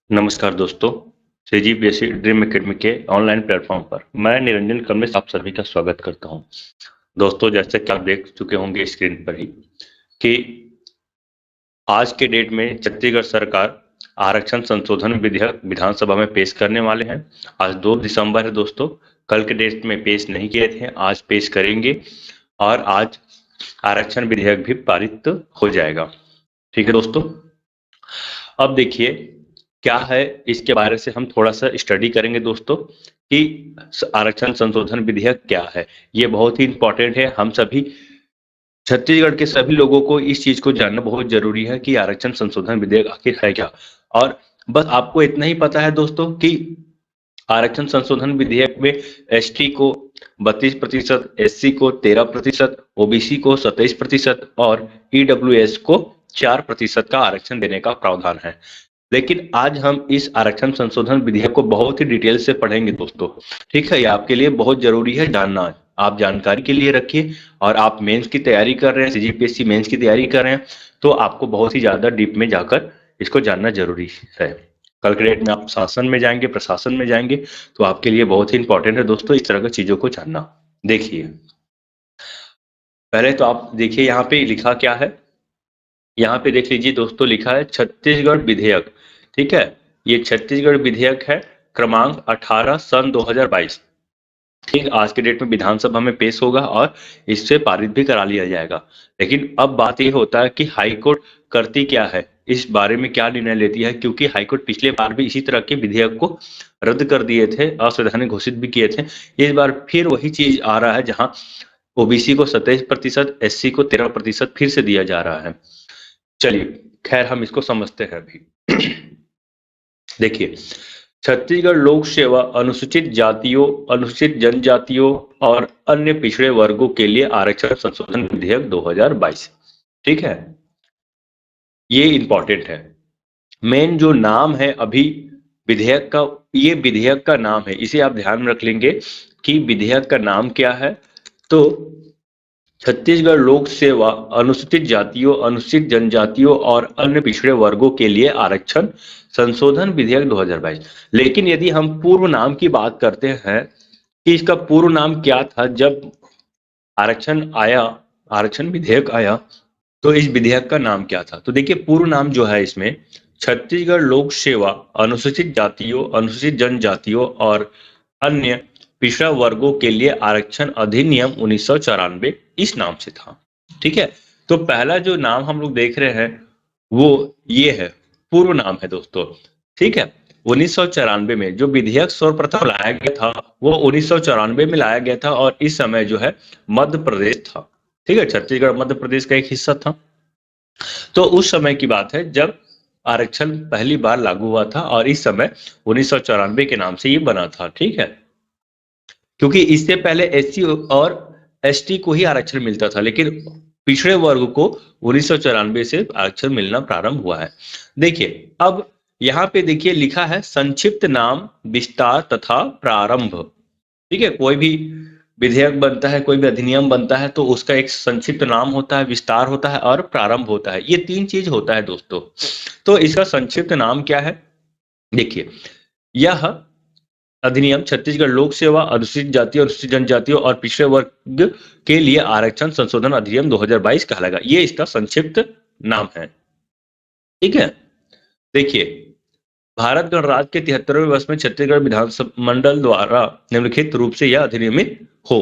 नमस्कार दोस्तों, CGPSC dream academy के ऑनलाइन प्लेटफॉर्म पर मैं निरंजन कमलेश आप सभी का स्वागत करता हूं। दोस्तों, जैसे कि आप देख चुके होंगे स्क्रीन पर ही कि आज के डेट में छत्तीसगढ़ सरकार आरक्षण संशोधन विधेयक विधानसभा में पेश करने वाले हैं। आज 2 दिसंबर है दोस्तों, कल के डेट में पेश नहीं किए थे, आज पेश करेंगे और आज आरक्षण विधेयक भी पारित हो जाएगा। ठीक है दोस्तों, अब देखिए क्या है, इसके बारे से हम थोड़ा सा स्टडी करेंगे दोस्तों कि आरक्षण संशोधन विधेयक क्या है। ये बहुत ही इंपॉर्टेंट है, हम सभी छत्तीसगढ़ के सभी लोगों को इस चीज को जानना बहुत जरूरी है कि आरक्षण संशोधन विधेयक आखिर है क्या। और बस आपको इतना ही पता है दोस्तों कि आरक्षण संशोधन विधेयक में एसटी को 32%, एससी को 13%, ओबीसी को 27% और ईडब्ल्यूएस को 4% का आरक्षण देने का प्रावधान है। लेकिन आज हम इस आरक्षण संशोधन विधेयक को बहुत ही डिटेल से पढ़ेंगे दोस्तों। ठीक है, ये आपके लिए बहुत जरूरी है जानना। आप जानकारी के लिए रखिए, और आप मेंस की तैयारी कर रहे हैं, सीजीपीएससी मेंस की तैयारी कर रहे हैं, तो आपको बहुत ही ज्यादा डीप में जाकर इसको जानना जरूरी है। कल के डेट में आप शासन में जाएंगे, प्रशासन में जाएंगे, तो आपके लिए बहुत ही इंपॉर्टेंट है दोस्तों इस तरह की चीजों को जानना। देखिए, पहले तो आप देखिए यहाँ पे लिखा क्या है। यहाँ पे देख लीजिए दोस्तों, लिखा है छत्तीसगढ़ विधेयक। ठीक है, ये छत्तीसगढ़ विधेयक है क्रमांक 18 सन 2022। ठीक, आज के डेट में विधानसभा में पेश होगा और इससे पारित भी करा लिया जाएगा। लेकिन अब बात ये होता है कि हाई कोर्ट करती क्या है, इस बारे में क्या निर्णय लेती है, क्योंकि हाई कोर्ट पिछले बार भी इसी तरह के विधेयक को रद्द कर दिए थे, असंवैधानिक घोषित भी किए थे। इस बार फिर वही चीज आ रहा है, जहां ओबीसी को 27%, एससी को 13% फिर से दिया जा रहा है। चलिए, खैर हम इसको समझते हैं अभी। देखिए, छत्तीसगढ़ लोक सेवा अनुसूचित जातियों, अनुसूचित जनजातियों और अन्य पिछड़े वर्गों के लिए आरक्षण संशोधन विधेयक 2022। ठीक है, ये इंपॉर्टेंट है। मेन जो नाम है अभी विधेयक का, ये विधेयक का नाम है, इसे आप ध्यान में रख लेंगे कि विधेयक का नाम क्या है। तो छत्तीसगढ़ लोक सेवा अनुसूचित जातियों, अनुसूचित जनजातियों और अन्य पिछड़े वर्गों के लिए आरक्षण संशोधन विधेयक 2022। लेकिन यदि हम पूर्व नाम की बात करते हैं कि इसका पूर्व नाम क्या था जब आरक्षण आया, आरक्षण विधेयक आया, तो इस विधेयक का नाम क्या था। तो देखिए, पूर्व नाम जो है इसमें छत्तीसगढ़ लोक सेवा अनुसूचित जातियों, अनुसूचित जनजातियों और अन्य पिछड़ा वर्गों के लिए आरक्षण अधिनियम 1994 इस नाम से था। ठीक है, तो पहला जो नाम हम लोग देख रहे हैं वो ये है, पूर्व नाम है दोस्तों। ठीक है, 1994 में जो विधेयक सर्वप्रथम लाया गया था वो 1994 में लाया गया था, और इस समय जो है मध्य प्रदेश था। ठीक है, छत्तीसगढ़ मध्य प्रदेश का एक हिस्सा था। तो उस समय की बात है जब आरक्षण पहली बार लागू हुआ था, और इस समय 1994 के नाम से ये बना था। ठीक है, क्योंकि इससे पहले एससी और एसटी को ही आरक्षण मिलता था, लेकिन पिछड़े वर्ग को 1994 से आरक्षण मिलना प्रारंभ हुआ है। देखिए, अब यहाँ पे देखिए लिखा है संक्षिप्त नाम, विस्तार तथा प्रारंभ। ठीक है, कोई भी विधेयक बनता है, कोई भी अधिनियम बनता है, तो उसका एक संक्षिप्त नाम होता है, विस्तार होता है और प्रारंभ होता है। ये 3 चीज होता है दोस्तों। तो इसका संक्षिप्त नाम क्या है, देखिए, यह अधिनियम छत्तीसगढ़ लोक सेवा अनुसूचित जाति, अनुसूचित जनजातियों और पिछड़े वर्ग के लिए आरक्षण संशोधन अधिनियम 2022 कहलाएगा। ये इसका संक्षिप्त नाम है। ठीक है, देखिए, भारत गणराज्य के 73वें वर्ष में छत्तीसगढ़ विधानसभा मंडल द्वारा निम्नलिखित रूप से यह अधिनियमित हो।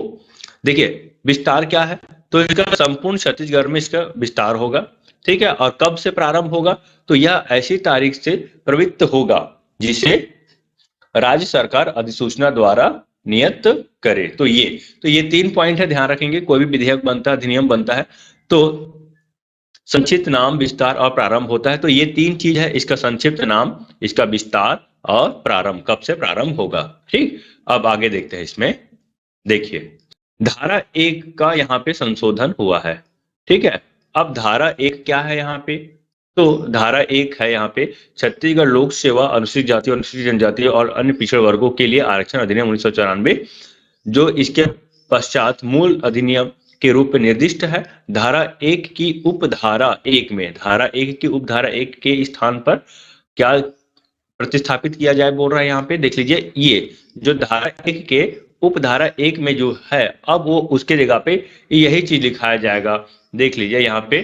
देखिए, विस्तार क्या है, तो इसका संपूर्ण छत्तीसगढ़ में इसका विस्तार होगा। ठीक है, और कब से प्रारंभ होगा, तो यह ऐसी तारीख से प्रवृत्त होगा जिसे राज्य सरकार अधिसूचना द्वारा नियत करे। तो ये 3 पॉइंट है, ध्यान रखेंगे। कोई भी विधेयक बनता है, अधिनियम बनता है, तो संक्षिप्त नाम, विस्तार और प्रारंभ होता है। तो ये 3 चीज है, इसका संक्षिप्त नाम, इसका विस्तार और प्रारंभ, कब से प्रारंभ होगा। ठीक, अब आगे देखते हैं इसमें। देखिए, धारा 1 का यहाँ पे संशोधन हुआ है। ठीक है, अब धारा 1 क्या है यहाँ पे, तो धारा 1 है यहाँ पे छत्तीसगढ़ लोक सेवा अनुसूचित जाति, अनुसूचित जनजाति और अन्य पिछड़े वर्गों के लिए आरक्षण अधिनियम 1994, जो इसके पश्चात मूल अधिनियम के रूप में निर्दिष्ट है। धारा 1 की उपधारा 1 में, धारा 1 की उपधारा 1 के स्थान पर क्या प्रतिस्थापित किया जाए बोल रहा है यहाँ पे। देख लीजिए, ये जो धारा 1 के उपधारा 1 में जो है, अब वो उसके जगह पे यही चीज लिखाया जाएगा। देख लीजिए यहाँ पे,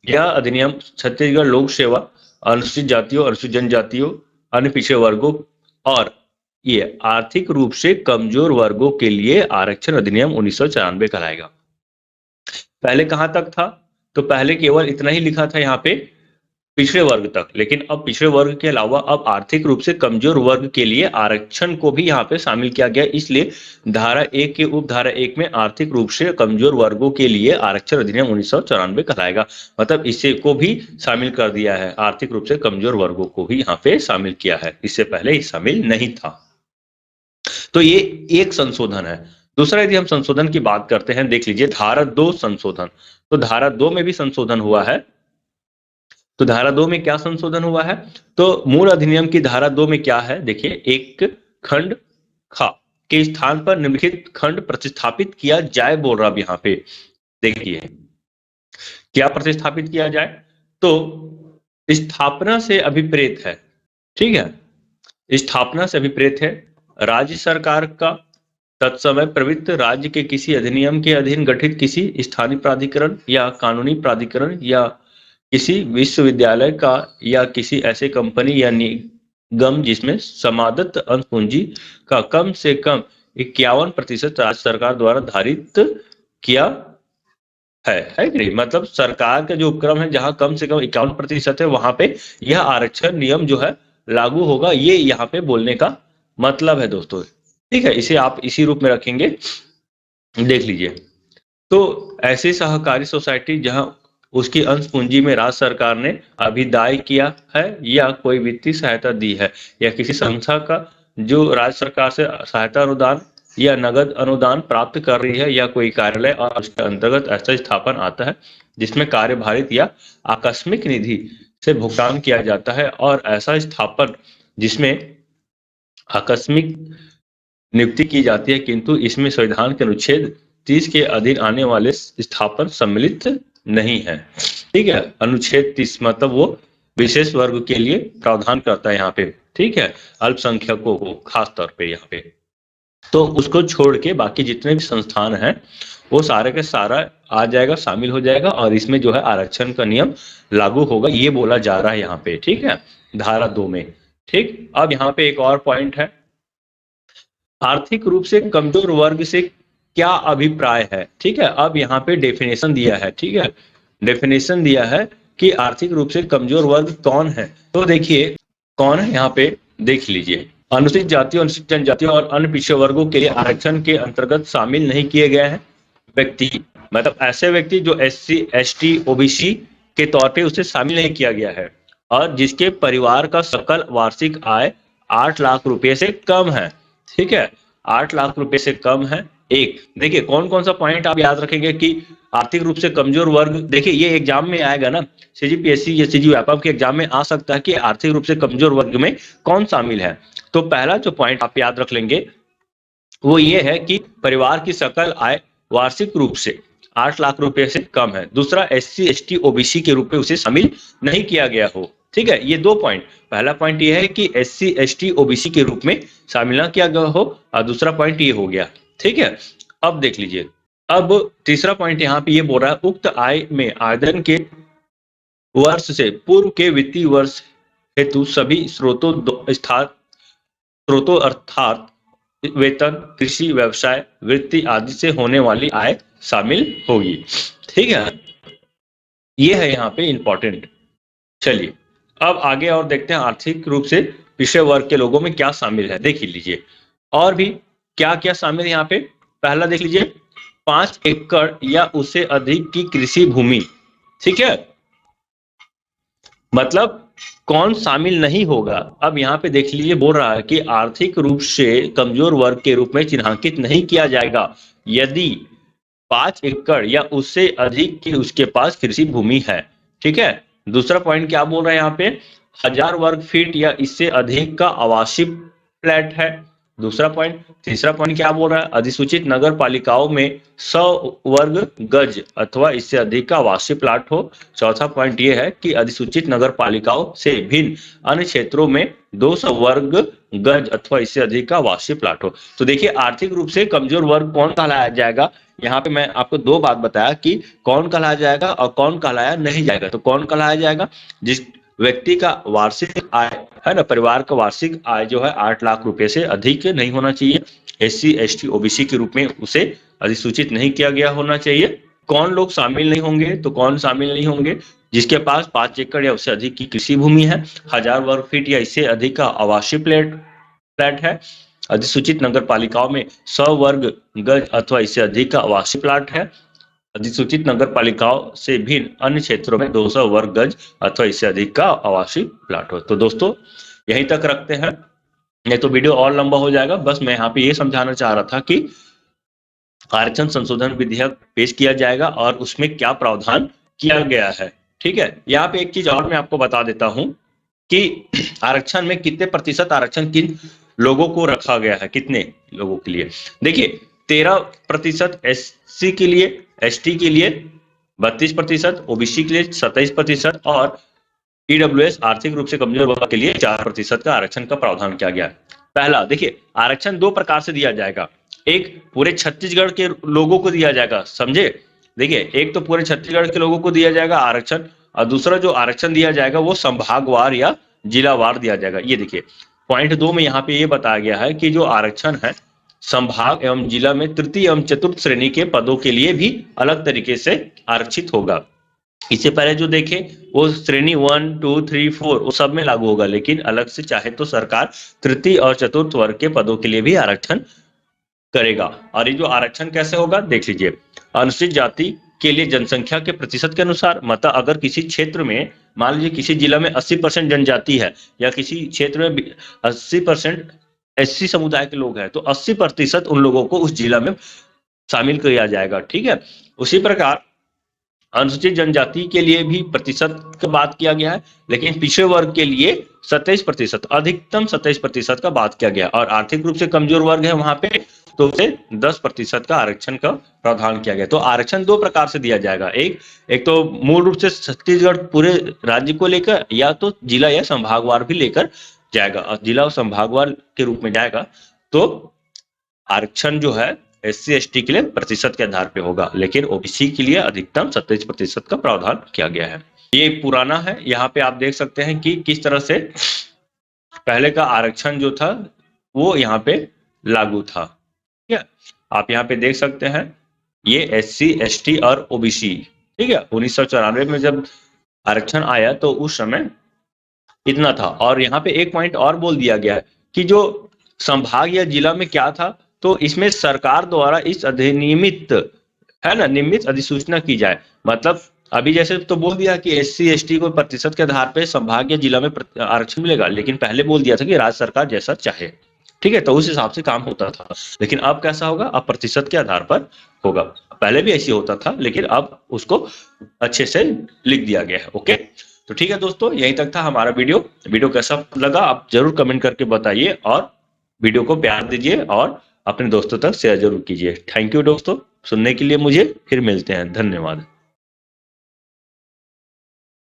यह अधिनियम छत्तीसगढ़ लोक सेवा, अनुसूचित जातियों, अनुसूचित जनजातियों, अन्य पिछड़े वर्गों और ये आर्थिक रूप से कमजोर वर्गों के लिए आरक्षण अधिनियम 1994 कहलाएगा। पहले कहां तक था? तो पहले केवल इतना ही लिखा था यहाँ पे, पिछड़े वर्ग तक, लेकिन अब पिछड़े वर्ग के अलावा अब आर्थिक रूप से कमजोर वर्ग के लिए आरक्षण को भी यहाँ पे शामिल किया गया। इसलिए धारा 1 के उपधारा 1 में आर्थिक रूप से कमजोर वर्गों के लिए आरक्षण अधिनियम 1994 कहलाएगा। मतलब इसे को भी शामिल कर दिया है, आर्थिक रूप से कमजोर वर्गों को भी यहाँ पे शामिल किया है, इससे पहले ही शामिल नहीं था। तो ये एक संशोधन है। दूसरा, यदि हम संशोधन की बात करते हैं, देख लीजिए धारा 2 संशोधन। तो धारा 2 में भी संशोधन हुआ है। तो धारा 2 में क्या संशोधन हुआ है? तो मूल अधिनियम की धारा 2 में क्या है? देखिए, एक खंड ख के स्थान पर निम्नलिखित खंड प्रतिस्थापित किया जाए बोल रहा अब यहाँ पे। देखिए क्या प्रतिस्थापित किया जाए? तो स्थापना से अभिप्रेत है, ठीक है, स्थापना से अभिप्रेत है राज्य सरकार का तत्समय प्रवृत्त राज्य के किसी अधिनियम के अधीन गठित किसी स्थानीय प्राधिकरण या कानूनी प्राधिकरण या किसी विश्वविद्यालय का या किसी ऐसे कंपनी या निगम जिसमें समादत्त अंश पूंजी का कम से कम 51% राज्य सरकार द्वारा धारित किया है कि नहीं? मतलब सरकार का जो उपक्रम है जहां कम से कम 51% है, वहां पे यह आरक्षण नियम जो है लागू होगा। ये यहाँ पे बोलने का मतलब है दोस्तों, ठीक है। इसे आप इसी रूप में रखेंगे, देख लीजिए। तो ऐसी सहकारी सोसाइटी जहां उसकी अंश पूंजी में राज्य सरकार ने अभिदाय किया है या कोई वित्तीय सहायता दी है, या किसी संस्था का जो राज्य सरकार से सहायता अनुदान या नगद अनुदान प्राप्त कर रही है, या कोई कार्यालय और उसके अंतर्गत ऐसा स्थापन आता है जिसमें कार्यभारित या आकस्मिक निधि से भुगतान किया जाता है, और ऐसा स्थापन जिसमें आकस्मिक नियुक्ति की जाती है किंतु इसमें संविधान के अनुच्छेद 30 के अधीन आने वाले स्थापन सम्मिलित नहीं है, ठीक है। अनुच्छेद 30 मतलब वो विशेष वर्ग के लिए प्रावधान करता है यहाँ पे, ठीक है, अल्पसंख्यकों को खास तौर पे यहाँ पे। तो उसको छोड़ के बाकी जितने भी संस्थान हैं वो सारे के सारा आ जाएगा, शामिल हो जाएगा, और इसमें जो है आरक्षण का नियम लागू होगा, ये बोला जा रहा है यहाँ पे, ठीक है, धारा 2 में। ठीक, अब यहाँ पे एक और पॉइंट है, आर्थिक रूप से कमजोर वर्ग से क्या अभिप्राय है, ठीक है। अब यहाँ पे डेफिनेशन दिया है, ठीक है, डेफिनेशन दिया है कि आर्थिक रूप से कमजोर वर्ग कौन है। तो देखिए कौन है यहाँ पे, देख लीजिए, अनुसूचित जातियों, अनुसूचित जनजातियों और अन्य पिछड़े वर्गों के लिए आरक्षण के अंतर्गत शामिल नहीं किए गए हैं व्यक्ति, मतलब ऐसे व्यक्ति जो SC ST OBC के तौर पे उसे शामिल नहीं किया गया है, और जिसके परिवार का सकल वार्षिक आय 8 लाख रुपए से कम है, ठीक है, 8 लाख रुपए से कम है। एक देखिए कौन कौन सा पॉइंट आप याद रखेंगे कि आर्थिक रूप से कमजोर वर्ग, देखिए ये एग्जाम में आएगा ना, CGPSC या CG के एग्जाम में आ सकता है कि आर्थिक रूप से कमजोर वर्ग में कौन शामिल है। तो पहला जो पॉइंट आप याद रख लेंगे वो ये है कि परिवार की सकल आय वार्षिक रूप से 8 लाख रुपए से कम है। दूसरा, SC ST OBC के रूप में उसे शामिल नहीं किया गया हो, ठीक है। ये दो पॉइंट, पहला पॉइंट ये है कि SC ST OBC के रूप में शामिल ना किया गया हो, और दूसरा पॉइंट ये हो गया, ठीक है। अब देख लीजिए, अब तीसरा पॉइंट यहाँ पे ये बोल रहा है, उक्त आय में आयदन के वर्ष से पूर्व के वित्तीय वर्ष हेतु सभी स्रोतों अर्थात वेतन, कृषि, व्यवसाय, वृत्ति आदि से होने वाली आय शामिल होगी, ठीक है। ये है यहाँ पे इंपॉर्टेंट। चलिए अब आगे और देखते हैं आर्थिक रूप से पिछड़े वर्ग के लोगों में क्या शामिल है, देख लीजिए और भी क्या क्या शामिल है यहाँ पे। पहला देख लीजिए, 5 एकड़ या उससे अधिक की कृषि भूमि, ठीक है, मतलब कौन शामिल नहीं होगा। अब यहाँ पे देख लीजिए, बोल रहा है कि आर्थिक रूप से कमजोर वर्ग के रूप में चिन्हांकित नहीं किया जाएगा यदि 5 एकड़ या उससे अधिक की उसके पास कृषि भूमि है, ठीक है। दूसरा पॉइंट क्या बोल रहे हैं यहाँ पे, 1000 वर्ग फीट या इससे अधिक का आवासीय फ्लैट है, दूसरा पॉइंट। तीसरा पॉइंट क्या बोल रहा है, अधिसूचित नगर पालिकाओं में 100 वर्ग गज अथवा इससे अधिक का आवासीय प्लाट हो। चौथा पॉइंट ये है कि अधिसूचित नगर पालिकाओं से भिन्न अन्य क्षेत्रों में 200 वर्ग गज अथवा इससे अधिक का आवासीय प्लाट हो। तो देखिए आर्थिक रूप से कमजोर वर्ग कौन कहलाया जाएगा, यहाँ पे मैं आपको दो बात बताया कि कौन कहलाया जाएगा और कौन कहलाया नहीं जाएगा। तो कौन कहलाया जाएगा, जिस व्यक्ति का वार्षिक आय है ना, परिवार का वार्षिक आय जो है 8 लाख रुपए से अधिक नहीं होना चाहिए। एससी एसटी ओबीसी के रूप में उसे अधिसूचित नहीं किया गया होना चाहिए। कौन लोग शामिल नहीं होंगे, तो कौन शामिल नहीं होंगे, जिसके पास 5 एकड़ या उससे अधिक की कृषि भूमि है, 1000 वर्ग फीट या इससे अधिक का आवासीय फ्लैट है, अधिसूचित नगर पालिकाओं में 100 वर्ग गज अथवा इससे अधिक का आवासीय प्लाट है, अधिसूचित नगर पालिकाओं से भिन्न अन्य क्षेत्रों में 200 वर्ग गज अथवा इससे अधिक का आवासीय प्लाट हो। तो दोस्तों यहीं तक रखते हैं, नहीं तो वीडियो और लंबा हो जाएगा। बस मैं यहाँ पे ये समझाना चाह रहा था कि आरक्षण संशोधन विधेयक पेश किया जाएगा और उसमें क्या प्रावधान किया गया है। ठीक है, यहाँ पे एक चीज और मैं आपको बता देता हूं कि आरक्षण में कितने प्रतिशत आरक्षण किन लोगों को रखा गया है, कितने लोगों के लिए। देखिए 13% एससी के लिए, एसटी के लिए 32%, ओबीसी के लिए 27% और ईडब्ल्यूएस आर्थिक रूप से कमजोर वर्ग के लिए 4% का आरक्षण का प्रावधान किया गया है। पहला देखिए, आरक्षण दो प्रकार से दिया जाएगा, एक पूरे छत्तीसगढ़ के लोगों को दिया जाएगा, समझे। देखिए एक तो पूरे छत्तीसगढ़ के लोगों को दिया जाएगा आरक्षण, और दूसरा जो आरक्षण दिया जाएगा वो संभागवार या जिलावार दिया जाएगा। ये देखिए पॉइंट 2 में यहाँ पे ये बताया गया है कि जो आरक्षण है संभाग एवं जिला में तृतीय एवं चतुर्थ श्रेणी के पदों के लिए भी अलग तरीके से आरक्षित होगा। इससे पहले जो देखे वो श्रेणी 1, 2, 3, 4 वो सब में लागू होगा, लेकिन अलग से चाहे तो सरकार तृतीय और चतुर्थ वर्ग के पदों के लिए भी आरक्षण करेगा। और ये जो आरक्षण कैसे होगा देख लीजिए, अनुसूचित जाति के लिए जनसंख्या के प्रतिशत के अनुसार, मतलब अगर किसी क्षेत्र में मान लीजिए किसी जिला में 80% जनजाति है या किसी क्षेत्र में 80% एससी समुदाय के लोग हैं, तो 80% उन लोगों को उस जिला में शामिल किया जाएगा। ठीक है, उसी प्रकार अनुसूचित जनजाति के लिए भी प्रतिशत का बात किया गया है, लेकिन पिछड़े वर्ग के लिए 27%, अधिकतम 27% का बात किया गया। और आर्थिक रूप से कमजोर वर्ग है वहां पे, तो उसे 10% का आरक्षण का प्रावधान किया गया। तो आरक्षण दो प्रकार से दिया जाएगा, एक तो मूल रूप से छत्तीसगढ़ पूरे राज्य को लेकर, या तो जिला या संभागवार भी लेकर जाएगा। और जिला और संभागवार के रूप में जाएगा तो आरक्षण जो है एससी एसटी के लिए प्रतिशत के आधार पे होगा, लेकिन ओबीसी के लिए अधिकतम 27% का प्रावधान किया गया है। ये पुराना है, यहाँ पे आप देख सकते हैं कि किस तरह से पहले का आरक्षण जो था वो यहाँ पे लागू था। ठीक है, आप यहाँ पे देख सकते हैं ये एससी एसटी और ओबीसी। ठीक है, 1994 में जब आरक्षण आया तो उस समय इतना था। और यहाँ पे एक पॉइंट और बोल दिया गया है कि जो संभाग या जिला में क्या था, तो इसमें सरकार द्वारा इस अधिनियमित है ना नियमित अधिसूचना की जाए। मतलब अभी जैसे तो बोल दिया कि एससी एसटी को प्रतिशत के आधार पे संभाग या जिला में आरक्षण मिलेगा, लेकिन पहले बोल दिया था कि राज्य सरकार जैसा चाहे। ठीक है, तो उस हिसाब से काम होता था, लेकिन अब कैसा होगा, अब प्रतिशत के आधार पर होगा। पहले भी ऐसे होता था, लेकिन अब उसको अच्छे से लिख दिया गया है। ओके, तो ठीक है दोस्तों, यहीं तक था हमारा वीडियो कैसा लगा आप जरूर कमेंट करके बताइए, और वीडियो को प्यार दीजिए और अपने दोस्तों तक शेयर जरूर कीजिए। थैंक यू दोस्तों सुनने के लिए मुझे, फिर मिलते हैं, धन्यवाद।